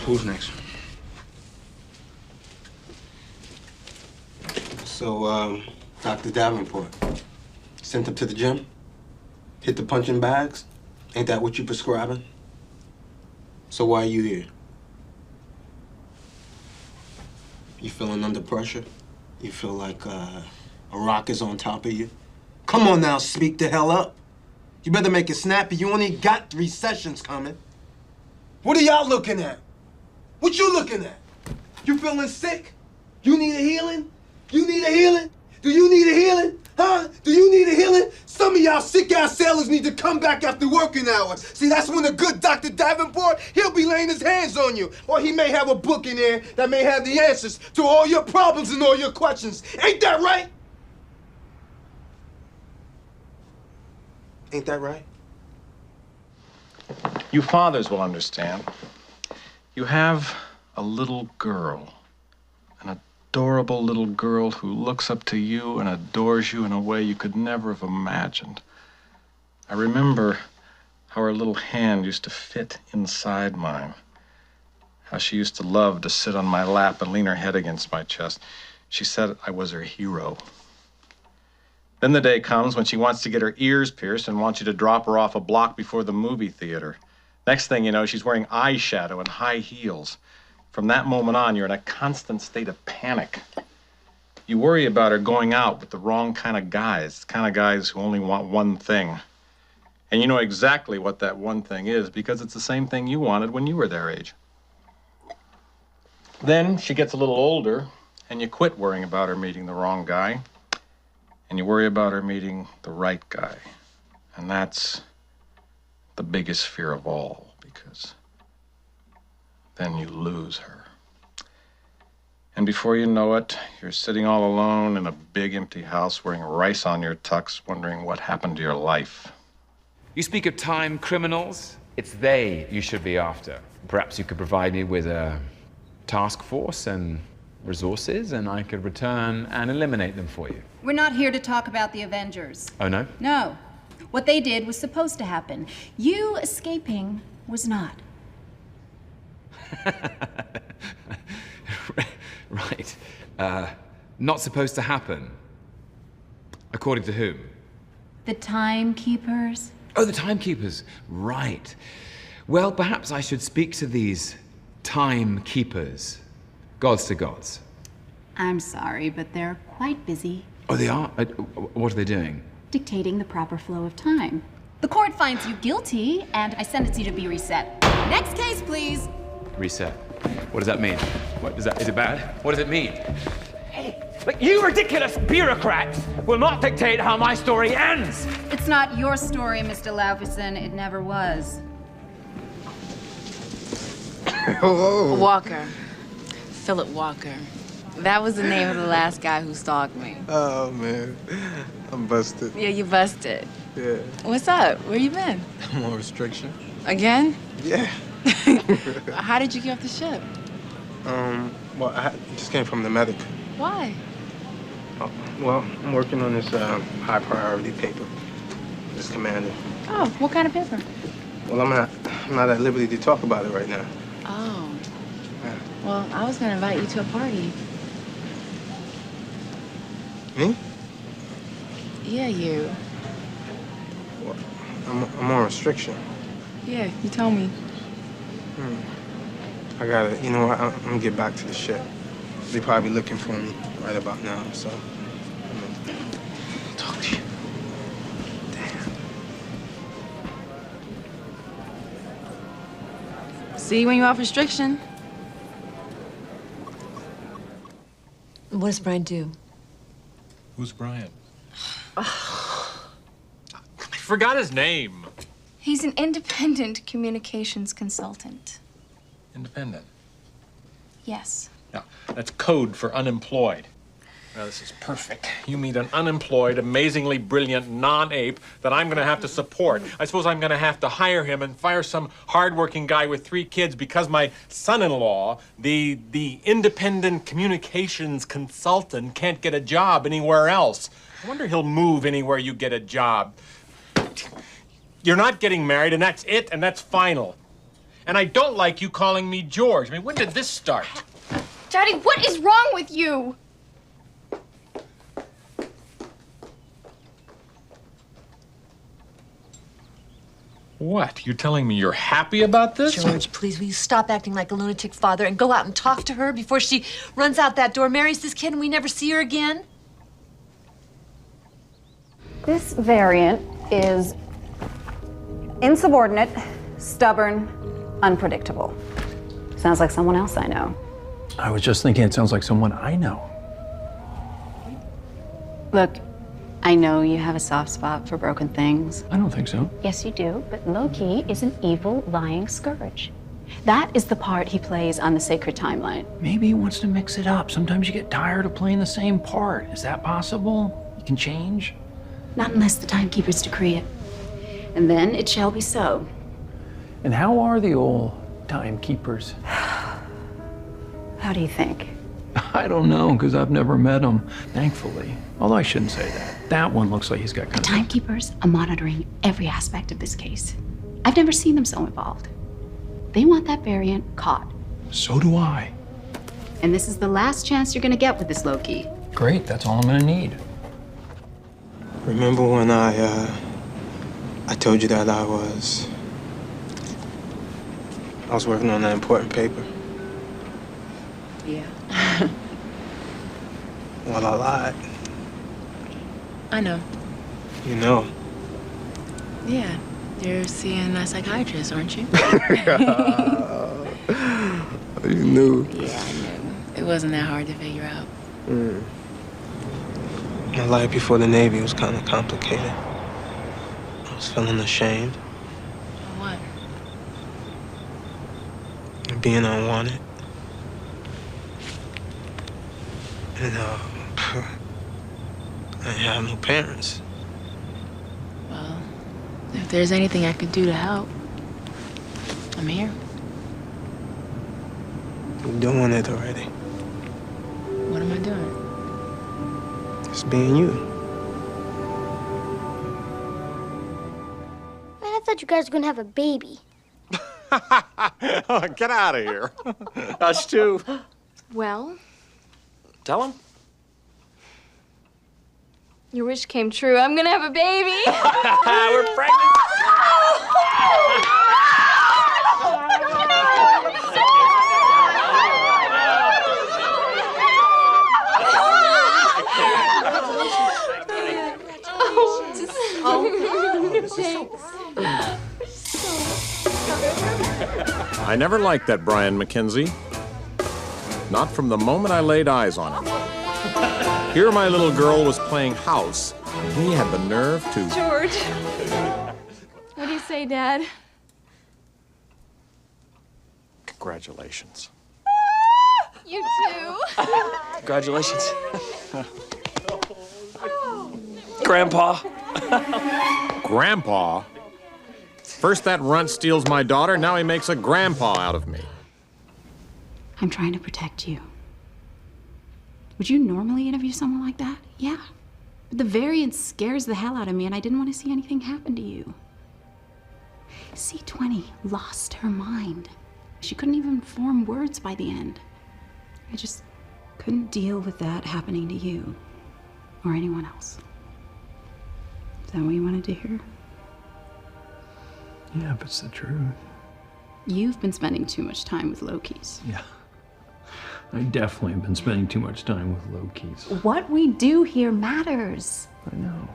Who's next? So, Dr. Davenport, sent him to the gym? Hit the punching bags? Ain't that what you prescribing? So why are you here? You feeling under pressure? You feel like a rock is on top of you? Come on now, speak the hell up. You better make it snappy. You only got 3 sessions coming. What are y'all looking at? What you looking at? You feeling sick? You need a healing? You need a healing? Do you need a healing? Huh? Do you need a healing? Some of y'all sick-ass sailors need to come back after working hours. See, that's when a good Dr. Davenport, he'll be laying his hands on you. Or he may have a book in there that may have the answers to all your problems and all your questions. Ain't that right? Ain't that right? You fathers will understand. You have a little girl, an adorable little girl who looks up to you and adores you in a way you could never have imagined. I remember how her little hand used to fit inside mine, how she used to love to sit on my lap and lean her head against my chest. She said I was her hero. Then the day comes when she wants to get her ears pierced and wants you to drop her off a block before the movie theater. Next thing you know, she's wearing eyeshadow and high heels. From that moment on, you're in a constant state of panic. You worry about her going out with the wrong kind of guys, the kind of guys who only want one thing. And you know exactly what that one thing is because it's the same thing you wanted when you were their age. Then she gets a little older, and you quit worrying about her meeting the wrong guy. And you worry about her meeting the right guy. And that's the biggest fear of all, because then you lose her. And before you know it, you're sitting all alone in a big empty house wearing rice on your tux, wondering what happened to your life. You speak of time criminals. It's they you should be after. Perhaps you could provide me with a task force and resources, and I could return and eliminate them for you. We're not here to talk about the Avengers. Oh, no? No. What they did was supposed to happen. You escaping was not. Right. Not supposed to happen. According to whom? The timekeepers. Oh, the timekeepers. Right. Well, perhaps I should speak to these timekeepers. Gods to gods. I'm sorry, but they're quite busy. Oh, they are? What are they doing? Dictating the proper flow of time. The court finds you guilty, and I sentence you to be reset. Next case, please. Reset. What does that mean? Is it bad? What does it mean? Hey, look, you ridiculous bureaucrats will not dictate how my story ends! It's not your story, Mr. Laufeyson. It never was. Whoa. Walker. Philip Walker. That was the name of the last guy who stalked me. Oh, man. I'm busted. Yeah, you busted. Yeah. What's up? Where you been? I'm on restriction. Again? Yeah. How did you get off the ship? Well, I just came from the medic. Why? Well, I'm working on this high priority paper. This commander. Oh, what kind of paper? Well, I'm not at liberty to talk about it right now. Oh. Yeah. Well, I was gonna invite you to a party. Me? Yeah, you. Well, I'm on restriction. Yeah, you told me. I gotta, you know what, I'm gonna get back to the ship. They probably looking for me right about now, so I'm gonna talk to you. Damn. See you when you're off restriction. What does Brian do? Who's Brian? I forgot his name. He's an independent communications consultant. Independent. Yes. Yeah, that's code for unemployed. Now, this is perfect. You meet an unemployed, amazingly brilliant non-ape that I'm going to have to support. I suppose I'm going to have to hire him and fire some hardworking guy with 3 kids because my son-in-law, the independent communications consultant, can't get a job anywhere else. I wonder he'll move anywhere you get a job. You're not getting married, and that's it, and that's final. And I don't like you calling me George. I mean, when did this start? Daddy, what is wrong with you? What? You're telling me you're happy about this? George, please, will you stop acting like a lunatic father and go out and talk to her before she runs out that door, marries this kid, and we never see her again? This variant is insubordinate, stubborn, unpredictable. Sounds like someone else I know. I was just thinking it sounds like someone I know. Look, I know you have a soft spot for broken things. I don't think so. Yes, you do, but Loki is an evil, lying scourge. That is the part he plays on the sacred timeline. Maybe he wants to mix it up. Sometimes you get tired of playing the same part. Is that possible? You can change? Not unless the timekeepers decree it. And then it shall be so. And how are the old timekeepers? How do you think? I don't know, because I've never met them, thankfully. Although I shouldn't say that. That one looks like he's got The kind of... timekeepers are monitoring every aspect of this case. I've never seen them so involved. They want that variant caught. So do I. And this is the last chance you're gonna get with this Loki. Great, that's all I'm gonna need. Remember when I told you that I was working on that important paper? Yeah. Well, I lied. I know. You know. Yeah. You're seeing a psychiatrist, aren't you? You knew. Yeah, I knew. It wasn't that hard to figure out. My life before the Navy was kind of complicated. I was feeling ashamed. Of what? Of being unwanted. And, I didn't have no parents. Well, if there's anything I could do to help, I'm here. You're doing it already. What am I doing? Just being you. Man, I thought you guys were gonna have a baby. Get out of here. Us too. Well, Tell him. your wish came true. I'm gonna have a baby. We're pregnant. I never liked that Brian McKenzie. Not from the moment I laid eyes on him. Here my little girl was playing house, and he had the nerve to... George. What do you say, Dad? Congratulations. You too. Congratulations. Grandpa. Grandpa? First that runt steals my daughter, now he makes a grandpa out of me. I'm trying to protect you. Would you normally interview someone like that? Yeah. But the variant scares the hell out of me, and I didn't want to see anything happen to you. C20 lost her mind. She couldn't even form words by the end. I just couldn't deal with that happening to you or anyone else. Is that what you wanted to hear? Yeah, but it's the truth. You've been spending too much time with Lokis. Yeah. I definitely have been spending too much time with Lokis. What we do here matters. I know.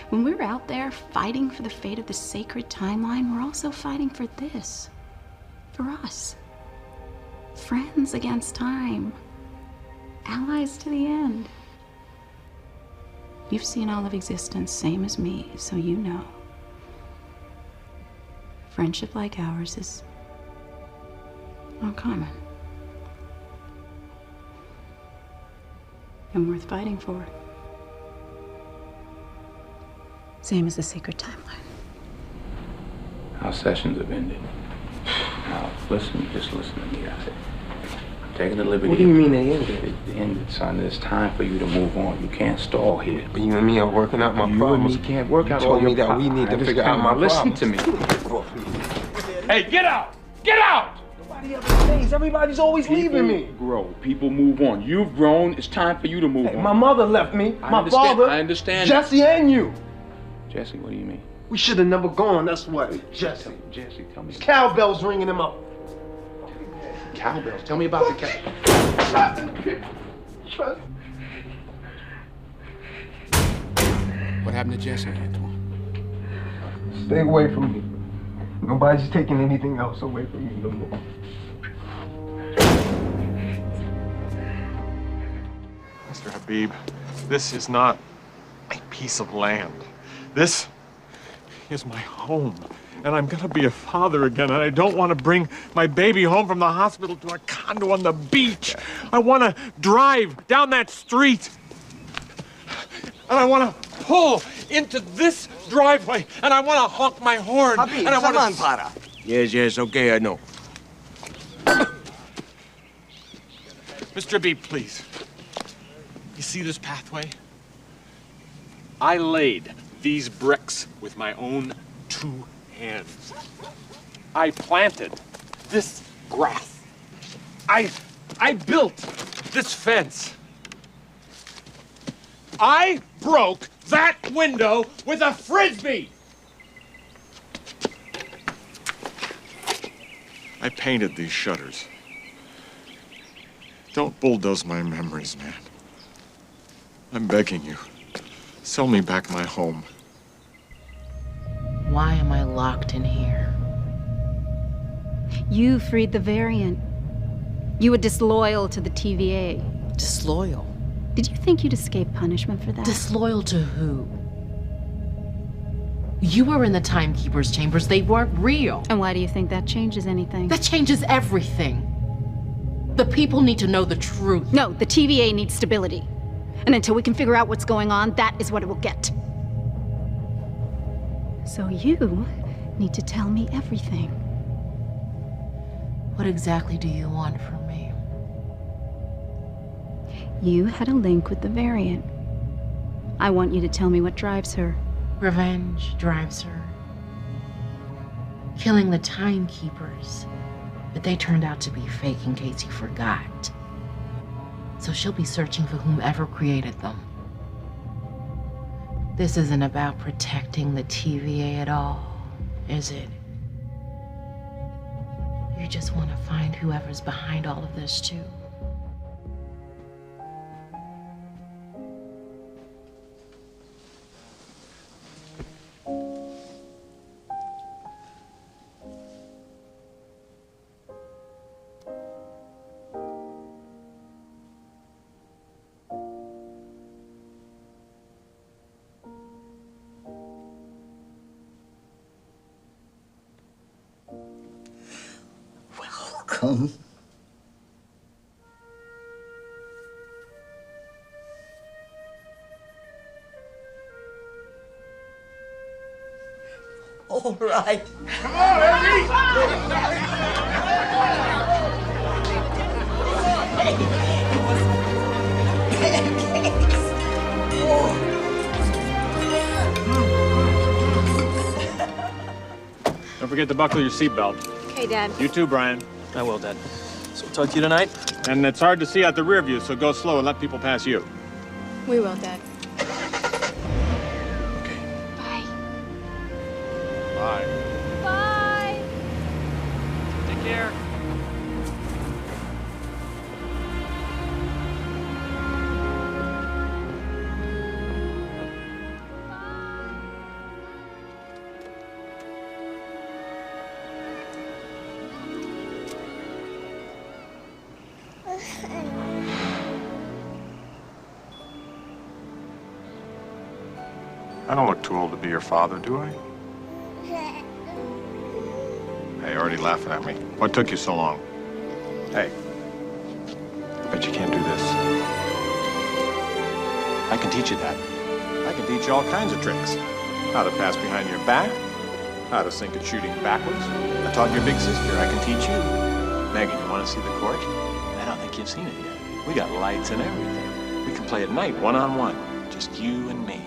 When we're out there fighting for the fate of the sacred timeline, we're also fighting for this. For us. Friends against time. Allies to the end. You've seen all of existence, same as me, so you know. Friendship like ours is not common. And worth fighting for. Same as the sacred timeline. Our sessions have ended. Now, listen, just listen to me. I said, I'm taking the liberty. What do you mean they ended? It ended, son. It's time for you to move on. You can't stall here. But you and me are working out my You problems. and me can't work out You all told your me that we need to figure out my Listen problems. to me. Hey, get out! Get out! Nobody ever stays. Everybody's always leaving me. People grow. People move on. You've grown. It's time for you to move on. My mother left me. My father. I understand. Jesse and you. Jesse, what do you mean? We should have never gone. That's what. Jesse, tell me. Cowbells ringing him up. Cowbells. Tell me about the cow. What happened to Jesse, Antwone? Stay away from me. Nobody's taking anything else away from me no more. Mr. Habib, this is not a piece of land. This is my home. And I'm gonna be a father again, and I don't want to bring my baby home from the hospital to a condo on the beach. I want to drive down that street. And I want to pull into this driveway, and I want to honk my horn. Habib, and I want come on, para. Yes, okay, I know. Mr. Habib, please. You see this pathway? I laid these bricks with my own 2 hands. I planted this grass. I built this fence. I broke that window with a frisbee. I painted these shutters. Don't bulldoze my memories, man. I'm begging you. Sell me back my home. Why am I locked in here? You freed the variant. You were disloyal to the TVA. Disloyal? Did you think you'd escape punishment for that? Disloyal to who? You were in the Timekeeper's chambers. They weren't real. And why do you think that changes anything? That changes everything. The people need to know the truth. No, the TVA needs stability. And until we can figure out what's going on, that is what it will get. So you need to tell me everything. What exactly do you want from me? You had a link with the variant. I want you to tell me what drives her. Revenge drives her. Killing the Timekeepers. But they turned out to be fake in case you forgot. So she'll be searching for whomever created them. This isn't about protecting the TVA at all, is it? You just want to find whoever's behind all of this, too. Welcome. All right. Come on, Eddie! Don't forget to buckle your seatbelt. Okay, Dad. You too, Brian. I will, Dad. So we'll talk to you tonight? And it's hard to see out the rear view, so go slow and let people pass you. We will, Dad. Bye. Bye. Bye. Take care. I don't look too old to be your father, do I? Hey, you're already laughing at me. What took you so long? Hey, I bet you can't do this. I can teach you that. I can teach you all kinds of tricks. How to pass behind your back, how to sink a shooting backwards. I taught your big sister. I can teach you. Megan, you want to see the court? I don't think you've seen it yet. We got lights and everything. We can play at night, one-on-one. Just you and me.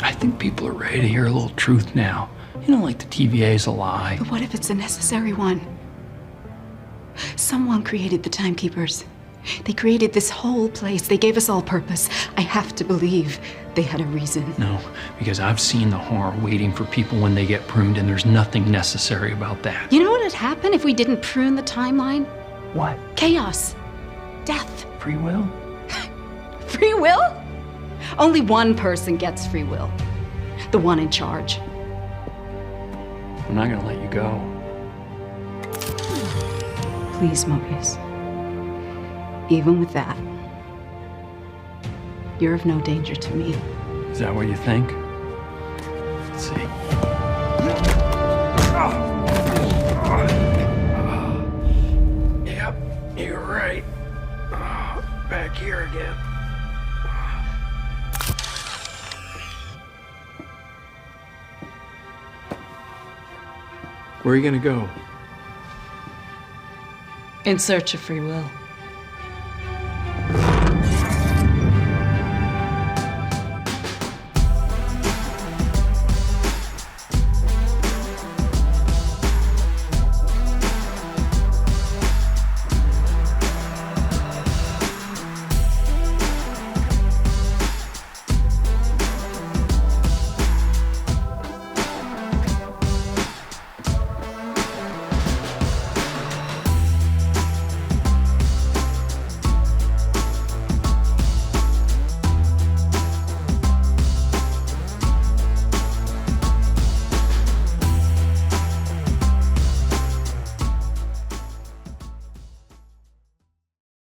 I think people are ready to hear a little truth now. You know, like the TVA's a lie. But what if it's a necessary one? Someone created the timekeepers. They created this whole place. They gave us all purpose. I have to believe they had a reason. No, because I've seen the horror waiting for people when they get pruned, and there's nothing necessary about that. You know what would happen if we didn't prune the timeline? What? Chaos. Death. Free will? Free will? Only one person gets free will. The one in charge. I'm not gonna let you go. Please, Mobius. Even with that, you're of no danger to me. Is that what you think? Let's see. Yep, you're right. Back here again. Where are you gonna go? In search of free will.